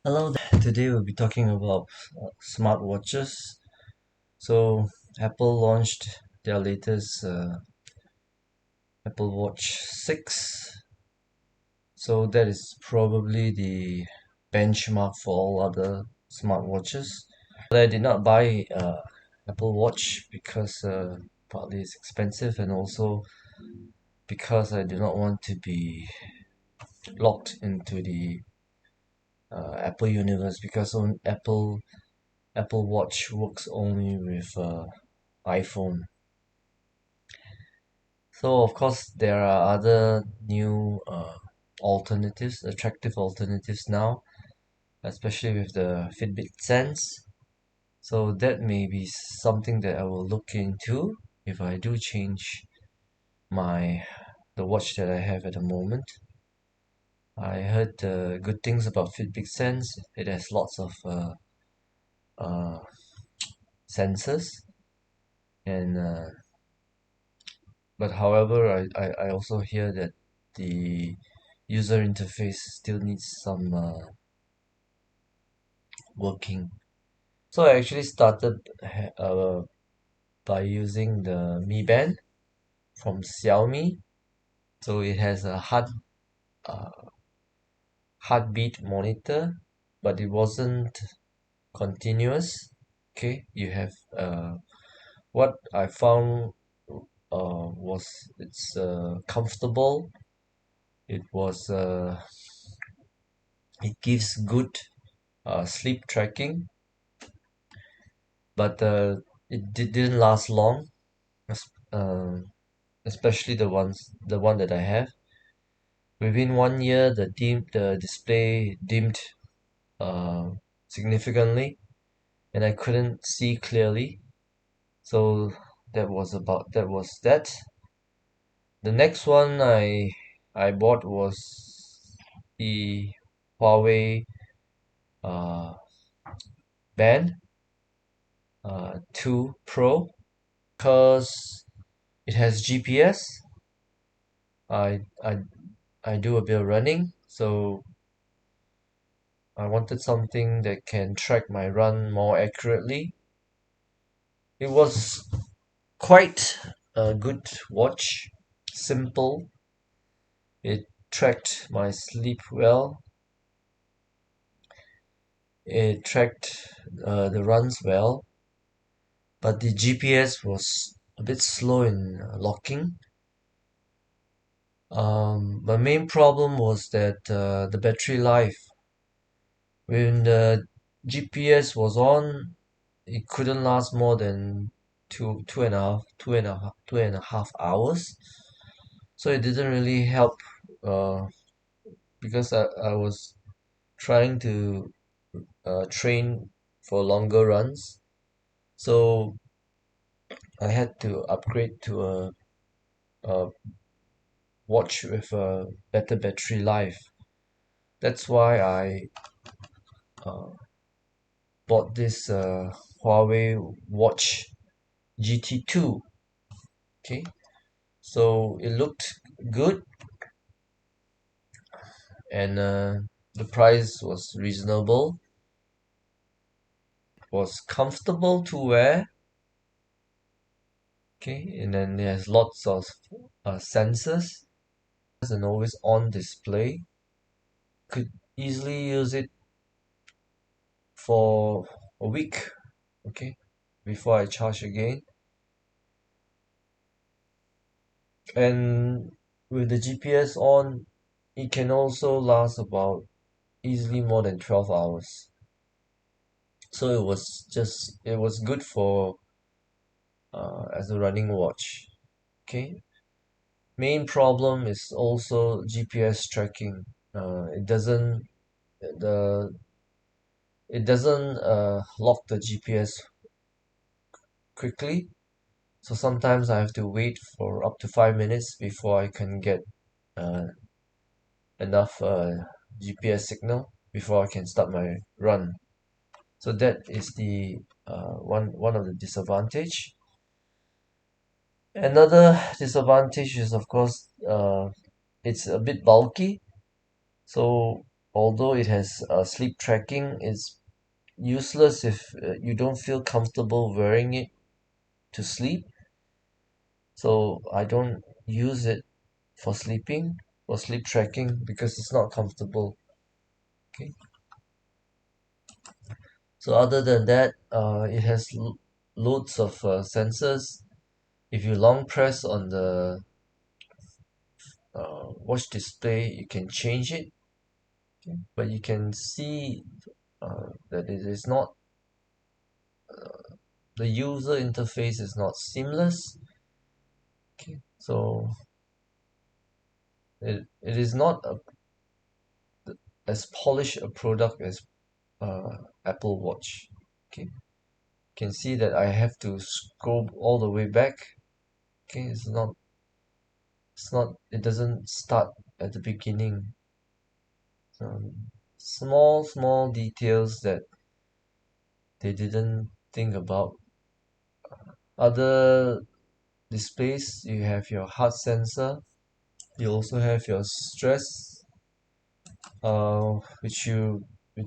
Hello there. Today we'll be talking about smartwatches. So Apple launched their latest Apple Watch 6. So that is probably the benchmark for all other smartwatches. But I did not buy Apple Watch because partly it's expensive and also because I do not want to be locked into the Apple universe because on Apple Watch works only with iPhone. So of course there are other new alternatives, attractive alternatives now, especially with the Fitbit Sense. So that may be something that I will look into if I do change my the watch that I have at the moment. I heard good things about Fitbit Sense. It has lots of uh, sensors and but however I also hear that the user interface still needs some working. So I actually started by using the Mi Band from Xiaomi. So it has a uh, heartbeat monitor, but it wasn't continuous. Okay, you have what I found was it's comfortable. It was it gives good sleep tracking, but didn't last long, es- uh, especially the one that I have. Within 1 year, the display dimmed uh, significantly, and I couldn't see clearly. So that was that. The next one I bought was the Huawei uh, Band 2 Pro because it has GPS. I I I do a bit of running, so I wanted something that can track my run more accurately. It was quite a good watch, simple. It tracked my sleep well. It tracked the runs well, but the GPS was a bit slow in locking. My main problem was that the battery life. When the GPS was on, it couldn't last more than two and a half hours. So it didn't really help uh, because I was trying to train for longer runs. So I had to upgrade to a watch with a better battery life. That's why I uh, bought this Huawei Watch GT2. Okay, so it looked good and the price was reasonable, was comfortable to wear. Okay, and then it has lots of sensors and always on display. Could easily use it for a week, okay, before I charge again. And with the GPS on, it can also last about easily more than 12 hours. So it was good for as a running watch. Okay. Main problem is also GPS tracking. It the doesn't lock the GPS quickly. So sometimes I have to wait for up to 5 minutes before I can get uh, enough GPS signal before I can start my run. So that is the one of the disadvantage. Another disadvantage is of course it's a bit bulky. So although it has sleep tracking, it's useless if you don't feel comfortable wearing it to sleep. So I don't use it for sleeping, for sleep tracking, because it's not comfortable. Okay. So other than that, it has loads of sensors. If you long press on the watch display, you can change it, but you can see that it is not, the user interface is not seamless. Okay. So it is not as polished a product as Apple Watch. Okay. You can see that I have to scroll all the way back. Okay, it doesn't start at the beginning. Small details that they didn't think about. Other displays, you have your heart sensor, you also have your stress, which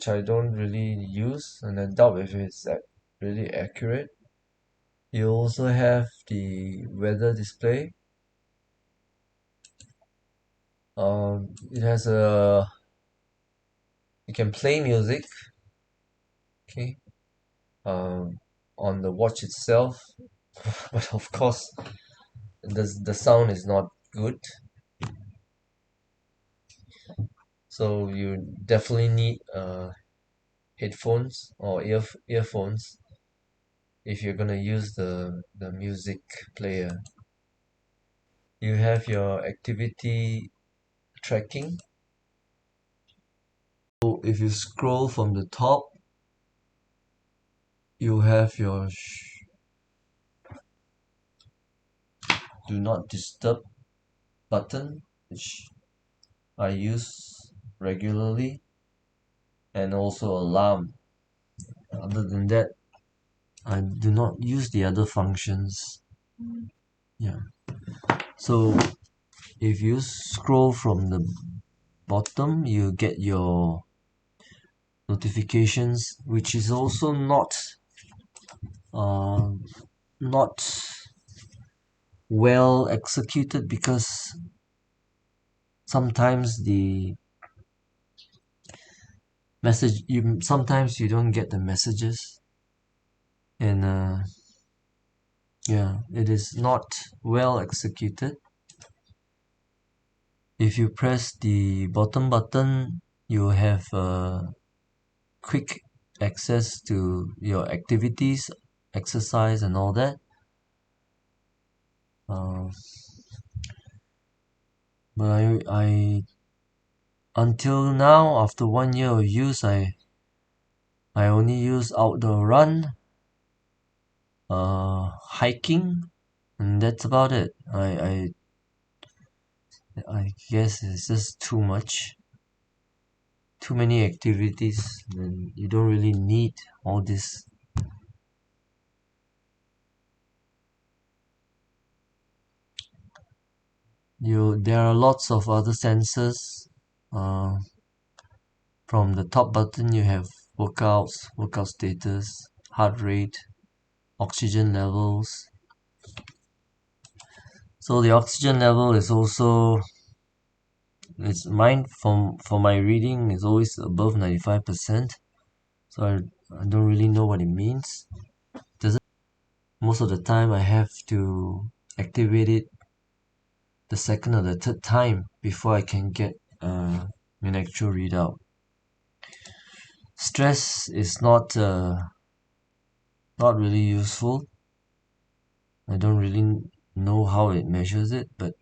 I don't really use, and I doubt if it's really accurate. You also have the weather display. It has a You can play music, okay, um, on the watch itself, but of course the sound is not good, so you definitely need headphones or earphones if you're gonna use the music player. You have your activity tracking. So if you scroll from the top, you have your do not disturb button, which I use regularly, and also alarm. Other than that, I do not use the other functions. Yeah. So if you scroll from the bottom, you get your notifications, which is also uh, not well executed, because sometimes the sometimes you don't get the messages, and yeah, it is not well executed. If you press the bottom button, you have quick access to your activities, exercise, and all that. Uh, but I until now, after 1 year of use, I only use outdoor run, hiking, and that's about it. I guess it's just too much, too many activities, and you don't really need all this. There are lots of other sensors. Uh, from the top button, you have workout status, heart rate, oxygen levels. So the oxygen level is also, it's mine from for my reading is always above 95%. So I don't really know what it means. Doesn't Most of the time I have to activate it the second or the third time before I can get an actual readout. Stress is not really useful. I don't really know how it measures it, but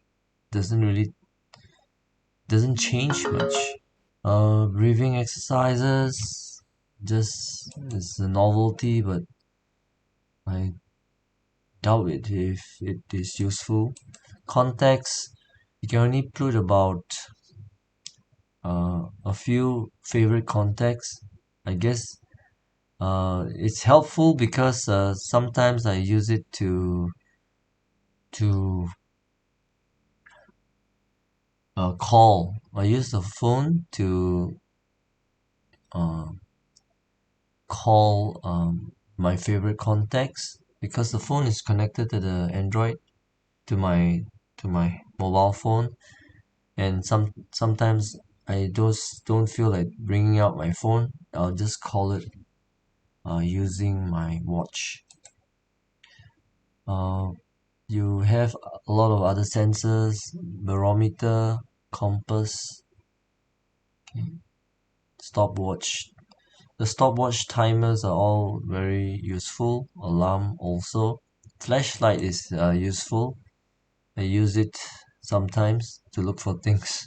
doesn't change much. Breathing exercises, just it's a novelty, but I doubt it if it is useful. Contacts, you can only put about a few favorite contacts. I guess it's helpful because sometimes I use it to call. I use the phone to call my favorite contacts because the phone is connected to the Android to my mobile phone, and sometimes I just don't feel like bringing out my phone. I'll just call it using my watch. Uh, you have a lot of other sensors, barometer, compass, stopwatch. The stopwatch timers are all very useful. Alarm also. Flashlight is useful. I use it sometimes to look for things.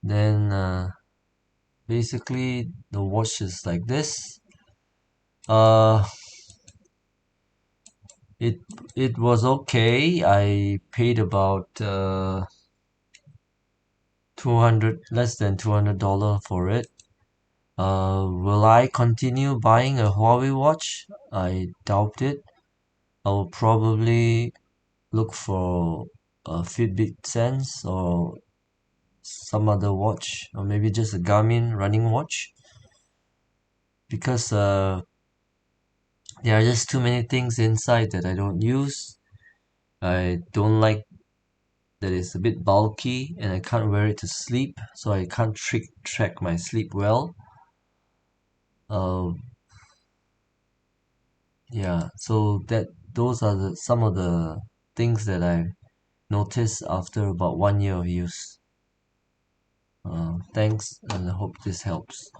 Then basically the watch is like this. Uh, it it was okay. I paid about 200 less than $200 for it. Will I continue buying a Huawei watch? I doubt it. I will probably look for a Fitbit Sense or some other watch, or maybe just a Garmin running watch, because there are just too many things inside that I don't use. I don't like that it's a bit bulky and I can't wear it to sleep, so I can't track my sleep well. Uh, yeah, so those are some of the things that I noticed after about 1 year of use. Thanks, and I hope this helps.